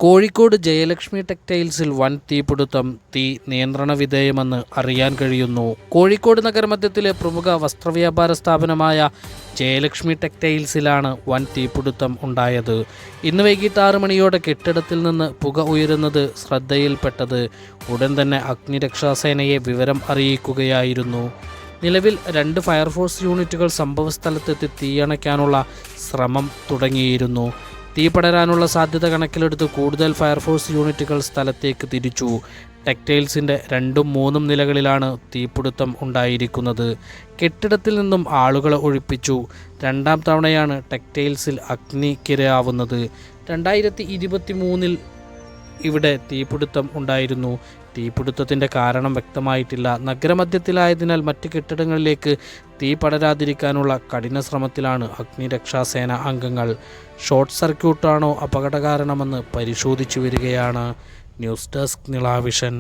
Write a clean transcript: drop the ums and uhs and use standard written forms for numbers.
കോഴിക്കോട് ജയലക്ഷ്മി ടെക്സ്റ്റൈൽസിൽ വൻ തീപിടുത്തം. തീ നിയന്ത്രണ വിധേയമെന്ന് അറിയാൻ കഴിയുന്നു. കോഴിക്കോട് നഗരമധ്യത്തിലെ പ്രമുഖ വസ്ത്രവ്യാപാര സ്ഥാപനമായ ജയലക്ഷ്മി ടെക്സ്റ്റൈൽസിലാണ് വൻ തീപിടുത്തം ഉണ്ടായത്. ഇന്ന് വൈകിട്ട് 6 മണിയോടെ കെട്ടിടത്തിൽ നിന്ന് പുക ഉയരുന്നത് ശ്രദ്ധയിൽപ്പെട്ടത്. ഉടൻ തന്നെ അഗ്നിരക്ഷാസേനയെ വിവരം അറിയിക്കുകയായിരുന്നു. നിലവിൽ 2 ഫയർഫോഴ്സ് യൂണിറ്റുകൾ സംഭവസ്ഥലത്തെത്തി തീയണയ്ക്കാനുള്ള ശ്രമം തുടങ്ങിയിരുന്നു. തീ പടരാനുള്ള സാധ്യത കണക്കിലെടുത്ത് കൂടുതൽ ഫയർഫോഴ്സ് യൂണിറ്റുകൾ സ്ഥലത്തേക്ക് തിരിച്ചു. ടെക്സ്റ്റൈൽസിൻ്റെ 2ഉം 3ഉം നിലകളിലാണ് തീപിടുത്തം ഉണ്ടായിരിക്കുന്നത്. കെട്ടിടത്തിൽ നിന്നും ആളുകളെ ഒഴിപ്പിച്ചു. 2ാം തവണയാണ് ടെക്സ്റ്റൈൽസിൽ അഗ്നിക്കിരയാവുന്നത്. 2023 ഇവിടെ തീപിടുത്തം ഉണ്ടായിരുന്നു. തീപിടുത്തത്തിൻ്റെ കാരണം വ്യക്തമായിട്ടില്ല. നഗരമധ്യത്തിലായതിനാൽ മറ്റ് കെട്ടിടങ്ങളിലേക്ക് തീ പടരാതിരിക്കാനുള്ള കഠിന ശ്രമത്തിലാണ് അഗ്നിരക്ഷാസേന അംഗങ്ങൾ. ഷോർട്ട് സർക്യൂട്ടാണോ അപകടകാരണമെന്ന് പരിശോധിച്ചു വരികയാണ്. News desk നിളാവിഷൻ.